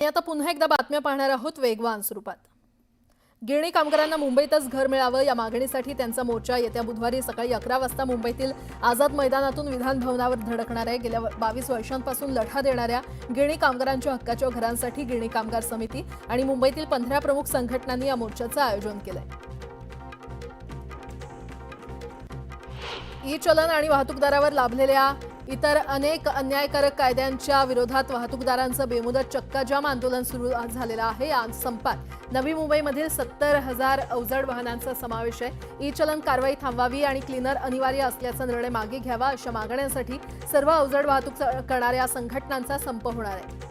आता पुन्हा एकदा बातम्या पाहणार आहोत वेगवान स्वरूपात। गिरणी कामगारांना मुंबईतच घर मिळावं या मागणीसाठी त्यांचा मोर्चा येत्या बुधवारी सकाळी 11 वाजता मुंबईतील आझाद मैदानातून विधान भवनावर धडकणार आहे। गेल्या 22 वर्षांपासून लढा देणाऱ्या गिरणी कामगारांच्या हक्काच्या घरांसाठी गिरणी कामगार समिती आणि मुंबईतील 15 प्रमुख संघटनांनी या मोर्चाचं आयोजन केलंय। ई चलन आणि वाहतूकदारावर लाभलेल्या इतर अनेक अन्यायकारक कायद्यांच्या विरोधात वाहतूकदारांचं बेमुदत चक्काजाम आंदोलन सुरू झालेलं आहे। या संपात नवी मुंबईमधील 70,000 अवजड वाहनांचा समावेश आहे। ई चलन कारवाई थांबवावी आणि क्लीनर अनिवार्य असल्याचा निर्णय मागे घ्यावा अशा मागण्यांसाठी सर्व अवजड वाहतूक करणाऱ्या संघटनांचा संप होणार आहे।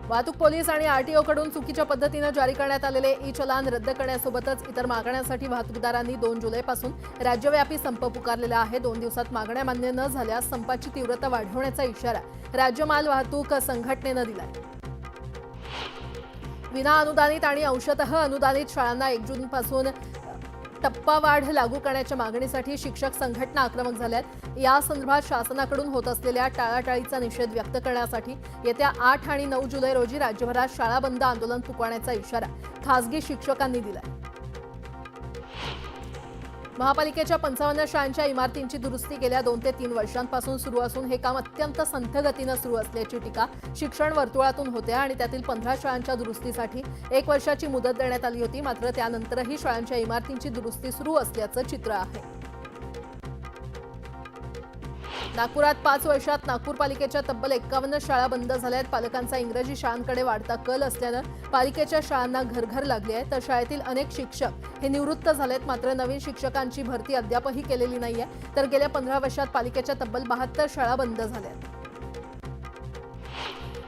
वाहतूक पोलीस आणि आरटीओ कडून चुकीच्या पद्धतीने जारी करण्यात आलेले ई चलान रद्द करण्यासोबतच इतर मागण्यांसाठी वाहतूकदारांनी 2 जुलैपासून राज्यव्यापी संप पुकारलेला आहे। 2 दिवसात मागण्या मान्य न झाल्यास संपाची तीव्रता वाढवण्याचा इशारा राज्य माल वाहतूक संघटनेनं दिलाय। विना अनुदानित आणि अंशतः अनुदानित शाळांना 1 जूनपासून टप्पावाढ लागू करण्याच्या मागणीसाठी शिक्षक संघटना आक्रमक झाल्यात। या संदर्भात शासनाकडून होत असलेल्या टाळाटाळीचा निषेध व्यक्त करण्यासाठी येत्या 8 आणि 9 जुलै रोजी राज्यभरात शाळा बंद आंदोलन पुकारण्याचा इशारा खासगी शिक्षकांनी दिलाय। महापालिकेच्या 55 शाळांच्या इमारतींची दुरुस्ती गेल्या 2 ते 3 वर्षांपासून सुरू असून हे काम अत्यंत संथ गतीने सुरू असल्याची टीका शिक्षण वर्तुळातून होते आणि त्यातील 15 शाळांच्या दुरुस्तीसाठी 1 वर्षाची मुदत देण्यात आली होती। मात्र त्यानंतरही शाळांच्या इमारतींची दुरुस्ती सुरू असल्याचं चित्र आहे। नागपुरात 5 वर्षात नागपूर पालिकेच्या तब्बल 51 शाळा बंद झाल्यात। पालकांचा इंग्रजी शाळांकडे वाढता कल असल्यानं पालिकेच्या शाळांना घरघर लागली आहे। तर शाळेतील अनेक शिक्षक हे निवृत्त झालेत। मात्र नवीन शिक्षकांची भरती अद्यापही केलेली नाहीये। तर गेल्या 15 वर्षात पालिकेच्या तब्बल 72 शाळा बंद झाल्यात।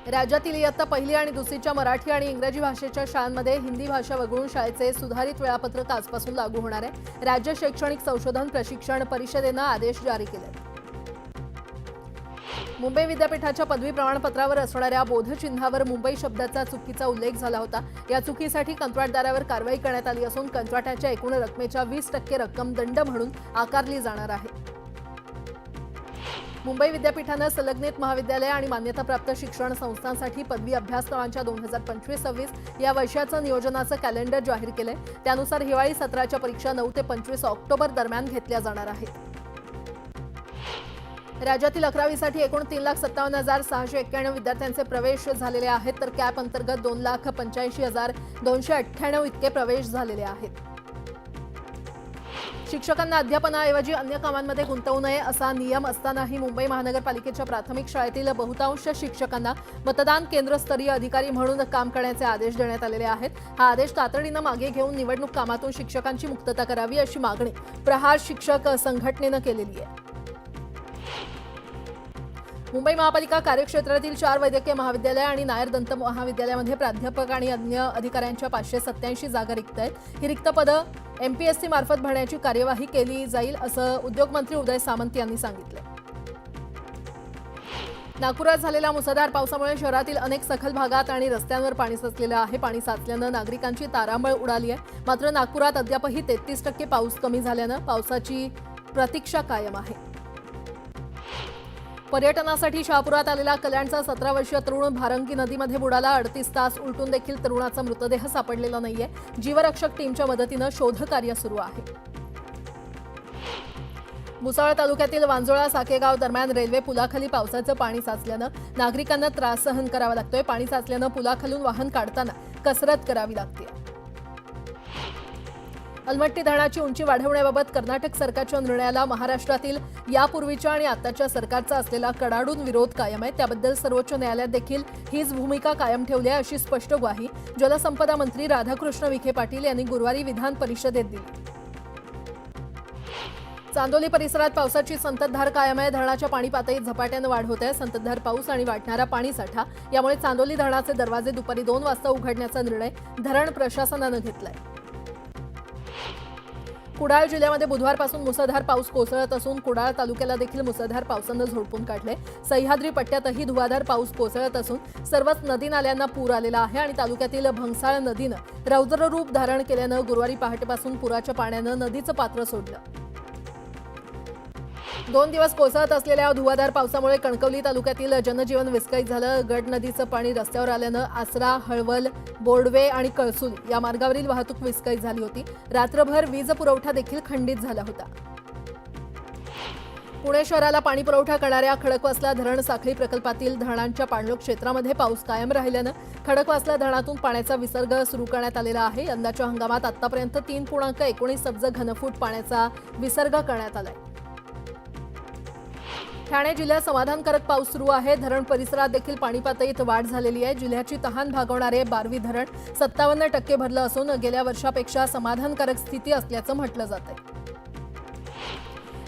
राज्यातील इयत्ता 1ली आणि 2रीच्या मराठी आणि इंग्रजी भाषेच्या शाळांमध्ये हिंदी भाषा वगळून शाळेचे सुधारित वेळापत्रक आजपासून लागू होणार आहे। राज्य शैक्षणिक संशोधन प्रशिक्षण परिषदेनं आदेश जारी केले। मुंबई विद्यापीठाच्या पदवी प्रमाणपत्रावर असणाऱ्या बोधचिन्हावर मुंबई शब्दाचा चुकीचा उल्लेख झाला होता। या चुकीसाठी कंत्राटदारावर कारवाई करण्यात आली असून कंत्राटाच्या एकूण रकमेच्या 20% रक्कम दंड म्हणून आकारली जाणार आहे। मुंबई विद्यापीठानं संलग्नित महाविद्यालय आणि मान्यताप्राप्त शिक्षण संस्थांसाठी पदवी अभ्यासक्रमांच्या 2025-26 या वर्षाचं नियोजनाचं कॅलेंडर जाहीर केलंय। त्यानुसार हिवाळी सत्राच्या परीक्षा 9 ते 25 ऑक्टोबर दरम्यान घेतल्या जाणार आहेत। राज्यातील 11वीसाठी एकूण 3,57,691 विद्यार्थ्यांचे प्रवेश झालेले आहेत। तर कॅप अंतर्गत 2,85,298 इतके प्रवेश झालेले आहेत। शिक्षकांना अध्यापनाऐवजी अन्य कामांमध्ये गुंतवू नये असा नियम असतानाही मुंबई महानगरपालिकेच्या प्राथमिक शाळेतील बहुतांश शिक्षकांना मतदान केंद्रस्तरीय अधिकारी म्हणून काम करण्याचे आदेश देण्यात आलेले आहेत। हा आदेश तातडीनं मागे घेऊन निवडणूक कामातून शिक्षकांची मुक्तता करावी अशी मागणी प्रहार शिक्षक संघटनेनं केलेली आहे। मुंबई महापालिका कार्यक्षेत्रातील 4 वैद्यकीय महाविद्यालय आणि नायर दंत महाविद्यालयामध्ये प्राध्यापक आणि अन्य अधिकाऱ्यांच्या 587 जागा रिक्त आहेत। ही रिक्त पदं MPSC मार्फत भरण्याची कार्यवाही केली जाईल असं उद्योगमंत्री उदय सामंत यांनी सांगितलं। नागपुरात झालेल्या मुसळधार पावसामुळे शहरातील अनेक सखल भागात आणि रस्त्यांवर पाणी साचलेलं आहे। पाणी साचल्यानं नागरिकांची तारांबळ उडाली आहे। मात्र नागपुरात अद्यापही 33% पाऊस कमी झाल्यानं पावसाची प्रतीक्षा कायम आहे। पर्यटनासाठी शहापुरात आलेला कल्याणचा 17 वर्षीय तरुण भारंगी नदीमध्ये बुडाला। 38 तास उलटून देखील तरुणाचा मृतदेह सापडलेला नाहीये। जीवरक्षक टीमच्या मदतीनं शोधकार्य सुरू आहे। मुसाळ तालुक्यातील वांजोळा साकेगाव दरम्यान रेल्वे पुलाखाली पावसाचं पाणी साचल्यानं नागरिकांना त्रास सहन करावा लागतोय। पाणी साचल्यानं पुलाखालून वाहन काढताना कसरत करावी लागते। अलमट्टी धरणाची उंची वाढवण्याबाबत कर्नाटक सरकारच्या निर्णयाला महाराष्ट्रातील यापूर्वीच्या आणि आताच्या सरकारचा असलेला कडाडून विरोध कायम आहे। त्याबद्दल सर्वोच्च न्यायालयात देखील हीच भूमिका कायम ठेवली आहे अशी स्पष्ट ग्वाही जलसंपदा मंत्री राधाकृष्ण विखे पाटील यांनी गुरुवारी विधान परिषदेत दिली। चांदोली परिसरात पावसाची संततधार कायम आहे। धरणाच्या पाणी पातळीत झपाट्यानं वाढ होत आहे। संततधार पाऊस आणि वाढणारा पाणीसाठा यामुळे चांदोली धरणाचे दरवाजे दुपारी 2 वाजता उघडण्याचा निर्णय धरण प्रशासनानं घेतलाय। कुडाळ जिल्ह्यामध्ये बुधवारपासून मुसळधार पाऊस कोसळत असून कुडाळ तालुक्याला देखील मुसळधार पावसानं झोडपून काढले। सह्याद्री पट्ट्यातही धुवाधार पाऊस कोसळत असून सर्वच नदी नाल्यांना पूर आलेला आहे आणि तालुक्यातील भंगसाळ नदीनं रौद्ररूप धारण केल्यानं गुरुवारी पहाटेपासून पुराच्या पाण्यानं नदीचं पात्र सोडलं। 2 दिवस कोसळत असलेल्या धुवाधार पावसामुळे कणकवली तालुक्यातील जनजीवन विस्कळीत झालं. गड नदीचं पाणी रस्त्यावर आल्यानं आसरा, हळवल, बोर्डवे आणि कळसुली या मार्गावरील वाहतूक विस्कळीत झाली होती. रात्रभर वीज पुरवठा देखील खंडित झाला होता. पुणे शहराला पाणी पुरवठा करणाऱ्या खडकवासला धरण साखळी प्रकल्पातील धरणांच्या पाणलोट क्षेत्रामध्ये पाऊस कायम राहिल्यानं खडकवासला धरणातून पाण्याचा विसर्ग सुरू करण्यात आलेला आहे. यंदाच्या हंगामात आतापर्यंत 3.19 अब्ज घनफूट पाण्याचा विसर्ग करण्यात आलाय. ठाणे जिल्ह्यात समाधानकारक पाऊस सुरू आहे. धरण परिसरात देखील पाणी पातळीत वाढ झालेली आहे. जिल्ह्याची तहान भागवणारे बारवी धरण 57% भरलं असून गेल्या वर्षापेक्षा समाधानकारक स्थिती असल्याचं म्हटलं जातंय.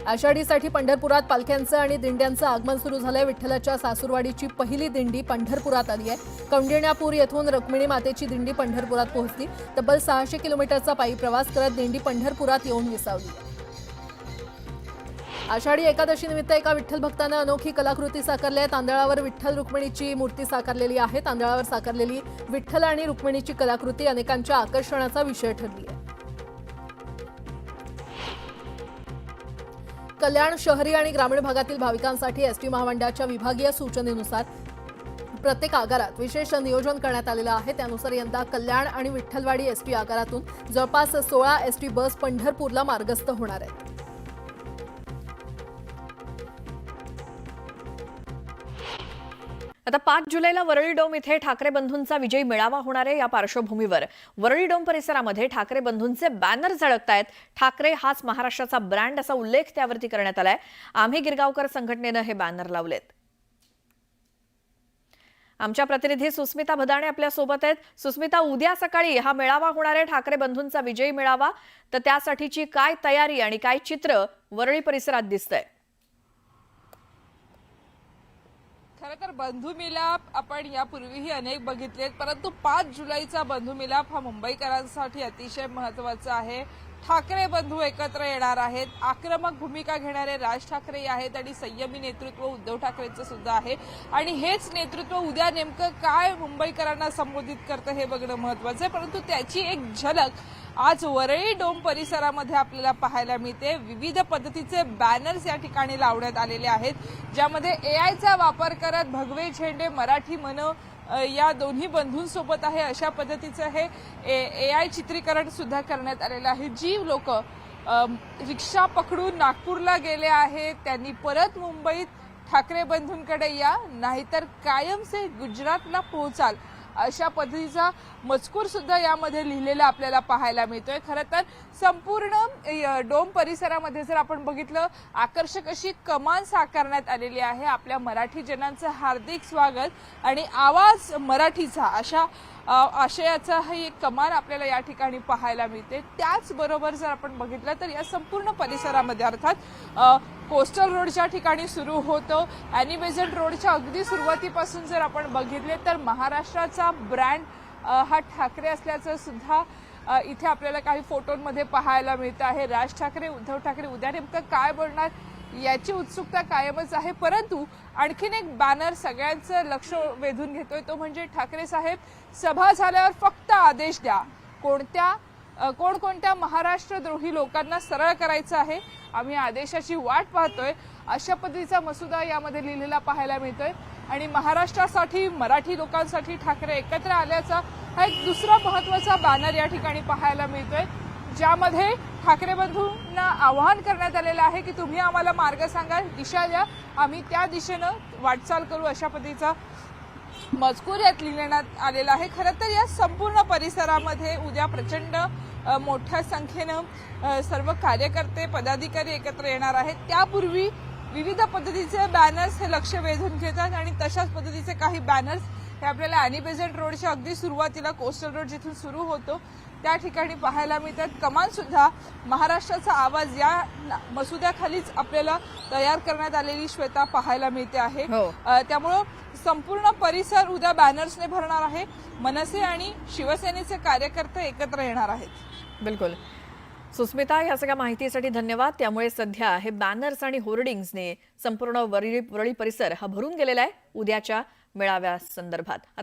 आषाढीसाठी पंढरपुरात पालख्यांचं आणि दिंड्यांचं आगमन सुरू झालंय. विठ्ठलाच्या सासूरवाडीची पहिली दिंडी पंढरपुरात आली आहे. कौंडिण्यापूर येथून रुक्मिणी मातेची दिंडी पंढरपुरात पोहोचली. तब्बल 600 किलोमीटरचा पायी प्रवास करत दिंडी पंढरपुरात येऊन विसावली. आषाढी एकादशी निमित्त एका विठ्ठल भक्तानं अनोखी कलाकृती साकारली आहे. तांदळावर विठ्ठल रुक्मिणीची मूर्ती साकारलेली आहे. तांदळावर साकारलेली विठ्ठल आणि रुक्मिणीची कलाकृती अनेकांच्या आकर्षणाचा विषय ठरली आहे. कल्याण शहरी आणि ग्रामीण भागातील भाविकांसाठी एसटी महामंडळाच्या विभागीय सूचनेनुसार प्रत्येक आगारात विशेष नियोजन करण्यात आलेलं आहे. त्यानुसार यंदा कल्याण आणि विठ्ठलवाडी एसटी आगारातून जवळपास 16 एसटी बस पंढरपूरला मार्गस्थ होणार आहेत. आता 5 जुलैला वरळी डोम इथे ठाकरे बंधूंचा विजयी मेळावा होणार आहे. या पार्श्वभूमीवर वरळी डोम परिसरामध्ये ठाकरे बंधूंचे बॅनर झळकतायत. ठाकरे हाच महाराष्ट्राचा ब्रँड असा उल्लेख त्यावरती करण्यात आलाय. आम्ही गिरगावकर संघटनेनं हे बॅनर लावलेत. आमच्या प्रतिनिधी सुस्मिता भदाणे आपल्या सोबत आहेत. सुस्मिता, उद्या सकाळी हा मेळावा होणार आहे, ठाकरे बंधूंचा विजयी मेळावा. तर त्यासाठीची काय तयारी आणि काय चित्र वरळी परिसरात दिसतंय? खरं तर बंधू मिलाप आपण यापूर्वीही अनेक बघितलेत, परंतु 5 जुलैचा बंधू मिलाप हा मुंबईकरांसाठी अतिशय महत्त्वाचा आहे. ठाकरे बंधू एकत्र येणार आहेत. आक्रमक भूमिका घेणारे राज ठाकरे आहेत आणि संयमी नेतृत्व उद्धव ठाकरेंचं सुद्धा आहे. आणि हेच नेतृत्व उद्या नेमकं काय मुंबईकरांना संबोधित करतं हे बघणं महत्त्वाचं आहे. परंतु त्याची एक झलक आज वरळी डोम परिसरामध्ये आपल्याला पाहायला मिळते. विविध पद्धतीचे बॅनर्स या ठिकाणी लावण्यात आलेले आहेत, ज्यामध्ये एआयचा वापर करत भगवे झेंडे मराठी मन या दोन्ही बंधूंसोबत आहे अशा पद्धतीचं हे एआय चित्रीकरण सुद्धा करण्यात आलेलं आहे. जी लोक रिक्षा पकडून नागपूरला गेले आहेत त्यांनी परत मुंबईत ठाकरे बंधूंकडे या, नाहीतर कायमचे गुजरातला पोहोचाल अशा पद्धतीचा मजकूर सुद्धा यामध्ये लिहिलेला आपल्याला पाहायला मिळतोय. खरं तर संपूर्ण डोम परिसरामध्ये जर आपण बघितलं, आकर्षक अशी कमान साकारण्यात आलेली आहे. आपल्या मराठी जनांचं हार्दिक स्वागत आणि आवाज मराठीचा अशा आशयाचा ही एक कमान आपल्याला या ठिकाणी पाहायला मिळते. त्याचबरोबर जर आपण बघितलं तर या संपूर्ण परिसरामध्ये अर्थात कोस्टल रोडच्या ठिकाणी सुरू होतं, ॲनी बेझंट रोडच्या अगदी सुरुवातीपासून जर आपण बघितले तर महाराष्ट्राचा ब्रँड हा ठाकरे असल्याचं सुद्धा इथे आपल्याला काही फोटोंमध्ये पाहायला मिळतं आहे. राज ठाकरे, उद्धव ठाकरे उद्या नेमकं काय बोलणार याची उत्सुकता कायमच आहे. परंतु आणखीन एक बॅनर सगळ्यांचं लक्ष वेधून घेतोय, तो म्हणजे ठाकरे साहेब सभा झाल्यावर फक्त आदेश द्या. कोणकोणत्या महाराष्ट्रद्रोही लोकांना सरळ करायचं आहे, आम्ही आदेशाची वाट पाहतोय अशा पद्धतीचा मसुदा यामध्ये लिहिलेला पाहायला मिळतोय. आणि महाराष्ट्रासाठी मराठी लोकांसाठी ठाकरे एकत्र आल्याचा हा एक दुसरा महत्त्वाचा बॅनर या ठिकाणी पाहायला मिळतोय, ज्यामध्ये ठाकरे बंधूंना आवाहन करण्यात आलेलं आहे की तुम्ही आम्हाला मार्ग सांगा, दिशा द्या, आम्ही त्या दिशेनं वाटचाल करू अशा पद्धतीचा मजकूर यात लिहिण्यात आलेला आहे. खरं तर या संपूर्ण परिसरामध्ये उद्या प्रचंड मोठ्या संख्येनं सर्व कार्यकर्ते पदाधिकारी एकत्र येणार आहेत. त्यापूर्वी विविध पद्धतीचे बॅनर्स हे लक्ष वेधून घेतात आणि तशाच पद्धतीचे काही बॅनर्स हे आपल्याला ॲनी बेझंट रोडच्या अगदी सुरुवातीला कोस्टल रोड जिथून सुरू होतो त्या ठिकाणी पाहायला मिळतात. कमान सुद्धा महाराष्ट्राचा आवाज या मसुद्याखालीच आपल्याला तयार करण्यात आलेली श्वेता पाहायला मिळते आहे. त्यामुळं संपूर्ण परिसर उद्या बॅनर्सने भरणार आहे. मनसे आणि शिवसेनेचे कार्यकर्ते एकत्र येणार आहेत. बिलकुल सुस्मिता, या सगळ्या माहितीसाठी धन्यवाद. त्यामुळे सध्या हे बॅनर्स आणि होर्डिंग्सने संपूर्ण वरळी परिसर हा भरून गेलेला आहे उद्याच्या मेळाव्या संदर्भात.